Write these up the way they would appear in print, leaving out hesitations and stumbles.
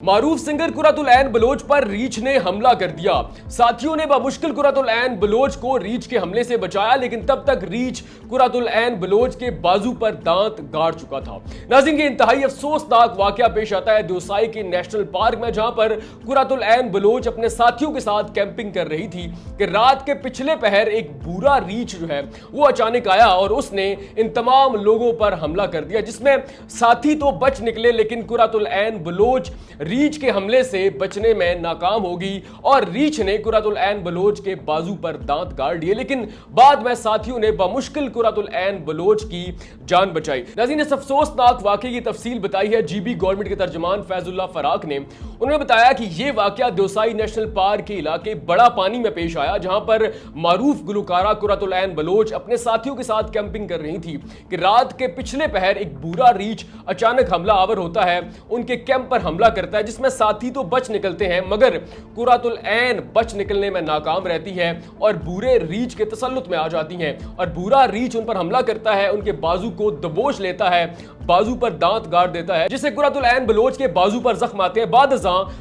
मारूफ singer Qurratul ऐन Bloch पर रीछ ने हमला कर दिया। साथियों ने बमुश्किल कुरतुल ऐन बलोच को रीछ के हमले से बचाया, लेकिन तब तक रीछ कुरतुल ऐन बलोच के बाजू पर दांत गाड़ चुका था। नाज़रीन, ये इंतहाई अफसोसनाक वाकया पेश आता है देवसाई के नेशनल पार्क में, जहां पर कुरतुल ऐन बलोच अपने साथियों के साथ कैंपिंग कर रही थी कि रात के पिछले पहर एक बूढ़ा रीछ जो है वो अचानक आया और उसने इन तमाम लोगों पर हमला कर दिया, जिसमें साथी तो बच निकले लेकिन कुरतुल ऐन बलोच रीछ के हमले से बचने में नाकाम होगी और रीछ ने कुरतुल ऐन बलोच के बाजू पर दांत गाड़ दिए, लेकिन बाद में साथियों ने बमुश्किल कुरतुल ऐन बलोच की जान बचाई। नाज़रीन, इस अफसोसनाक वाकये की तफसील बताई है जीबी गवर्नमेंट के तर्जुमान फैजुल्लाह फराक ने। उन्होंने बताया कि यह वाकया देवसाई नेशनल पार्क के इलाके बड़ा पानी में पेश आया, जहां पर मारूफ गुलकारा कुरतुल ऐन बलोच अपने साथियों के साथ कैंपिंग कर रही थी कि रात के पिछले पहर एक बूढ़ा रीछ अचानक हमला आवर होता है, उनके कैंप पर हमला करता है, जिसमें साथी तो बच निकलते हैं मगर कुरतुल ऐन बच निकलने में नाकाम रहती है और बूढ़े रीछ के तसल्लुत में आ जाती हैं और बूढ़ा रीछ उन पर हमला करता है, उनके बाजू को दबोच लेता है, बाजू पर दांत गाड़ देता है, जिससे कुरतुल ऐन बलोच के बाजू पर जख्म आते हैं। बाद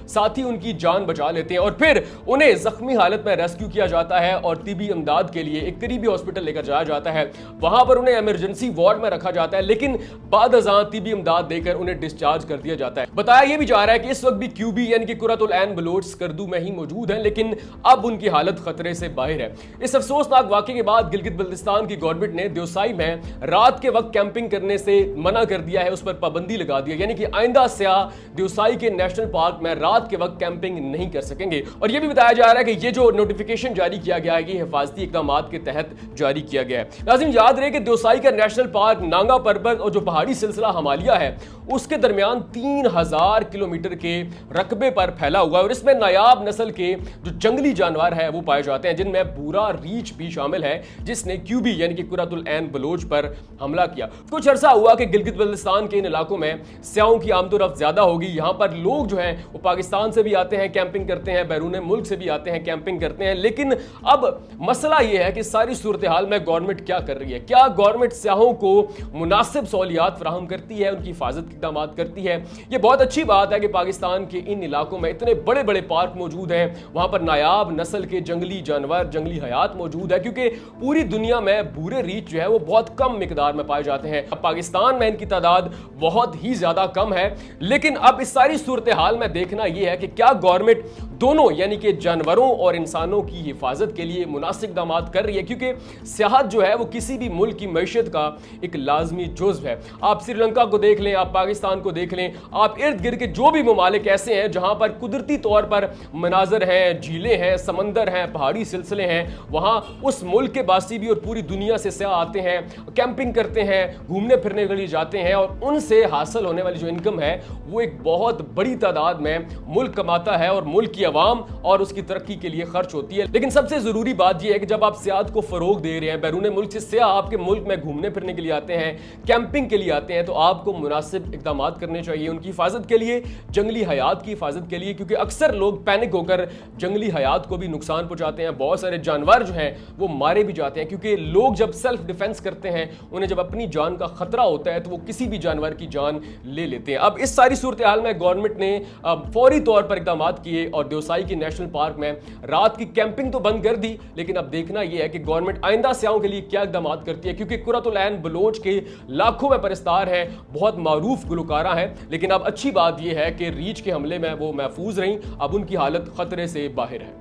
साथी उनकी जान बचा लेते हैं और फिर उन्हें जख्मी हालत में रेस्क्यू किया जाता है और तिबी इमदाद के लिए एक करीबी हॉस्पिटल लेकर जाया जाता है। वहां पर उन्हें इमरजेंसी वार्ड में रखा जाता है, लेकिन बाद तिबी इमदाद देकर उन्हें डिस्चार्ज कर दिया जाता है। बताया यह भी जा रहा है कि इस वक्त भी क्यूबी यानी कि कुरतुल ऐन बलोच स्कर्दू में ही मौजूद है, लेकिन अब उनकी हालत खतरे से बाहर है। इस अफसोसनाक वाकये के बाद गिलगित बल्तिस्तान की गवर्नमेंट ने देवसाई में रात के वक्त कैंपिंग करने से मना कर दिया है, उस पर पाबंदी लगा दी है, यानी कि आइंदा सयाह देवसाई के नेशनल पार्क में रात के वक्त कैंपिंग नहीं कर सकेंगे। और यह भी बताया जा रहा है कि ये जो नोटिफिकेशन जारी किया गया है ये हिफाजती इक़दामात के तहत जारी किया गया है। नाज़रीन, याद रहे कि देवसाई का नेशनल पार्क नांगा पर्वत और जो पहाड़ी सिलसिला हिमालय है उसके दरमियान 3000 किलोमीटर के रकबे पर फैला हुआ है और इसमें नायाब नस्ल के जो जंगली जानवर है वो पाए जाते हैं, जिनमें बूढ़ा रीछ भी शामिल है, जिसने क्यूबी यानी कि कुरतुल ऐन बलोच पर हमला किया। कुछ अरसा हुआ कि गिलगित बल्तिस्तान के इन इलाकों में स्याहों की आमदोरफ्त ज्यादा होगी। यहाँ पर लोग जो हैं वो पाकिस्तान से भी आते हैं, कैंपिंग करते हैं, बैरून मुल्क से भी आते हैं, कैंपिंग करते हैं। लेकिन अब मसला यह है कि सारी सूरत हाल में गवर्नमेंट क्या कर रही है? क्या गवर्नमेंट स्याहों को मुनासिब सहूलियात फराहम करती है, उनकी हिफाजत के इक़दाम करती है? ये बहुत अच्छी बात है कि पाकिस्तान के इन इलाकों में इतने बड़े बड़े पार्क मौजूद हैं, वहां पर नायाब नस्ल के जंगली जानवर, जंगली हयात मौजूद है, क्योंकि पूरी दुनिया में बूढ़े रीछ जो है वो बहुत कम मिकदार में पाए जाते हैं। अब पाकिस्तान में इनकी तादाद बहुत ही ज्यादा कम है, लेकिन अब इस सारी सूरत हाल में देखना यह है कि क्या गवर्नमेंट दोनों यानी कि जानवरों और इंसानों की हिफाजत के लिए मुनासिब इक़दाम कर रही है, क्योंकि सियाहत जो है वो किसी भी मुल्क की मैशत का एक लाजमी जुज़्व है। आप श्रीलंका को देख लें, आप पाकिस्तान को देख लें, आप इर्द गिर्द के जो भी ममालिक ऐसे हैं जहां पर कुदरती तौर पर मनाजर हैं, झीलें हैं, समंदर हैं, पहाड़ी सिलसिले हैं, वहां उस मुल्क के बासी भी और पूरी दुनिया से सयाह आते हैं, कैंपिंग करते हैं, घूमने फिरने के लिए जाते हैं और उनसे हासिल होने वाली जो इनकम है वो एक बहुत बड़ी तादाद में मुल्क कमाता है और मुल्क की आवाम और उसकी तरक्की के लिए खर्च होती है। लेकिन सबसे जरूरी बात यह है कि जब आप सियाहत को फरोग दे रहे हैं, बैरून मुल्क से सयाह आपके मुल्क में घूमने फिरने के लिए आते हैं, कैंपिंग के लिए आते हैं, तो आपको मुनासिब इक़दाम करने चाहिए उनकी हिफाजत के लिए, जंगली हयात की हिफाजत के लिए, क्योंकि अक्सर लोग पैनिक होकर जंगली हयात को भी नुकसान पहुंचाते हैं। बहुत सारे जानवर जो हैं वो मारे भी जाते हैं, क्योंकि लोग जब सेल्फ डिफेंस करते हैं, उन्हें जब अपनी जान का खतरा होता है तो वो किसी भी जानवर की जान ले लेते हैं। अब इस सारी सूरत हाल में गवर्नमेंट ने फौरी तौर पर इक़दाम किए और देवसाई के नेशनल पार्क में रात की कैंपिंग तो बंद कर दी, लेकिन अब देखना यह है कि गवर्नमेंट आइंदा स्याहों के लिए क्या इक़दाम करती है, क्योंकि कुरतुल ऐन बलोच के लाखों में परस्तार हैं, बहुत मारूफ गुलकारा है, लेकिन अब अच्छी बात यह है कि रीछ के हमले में वो महफूज रहीं, अब उनकी हालत खतरे से बाहर है।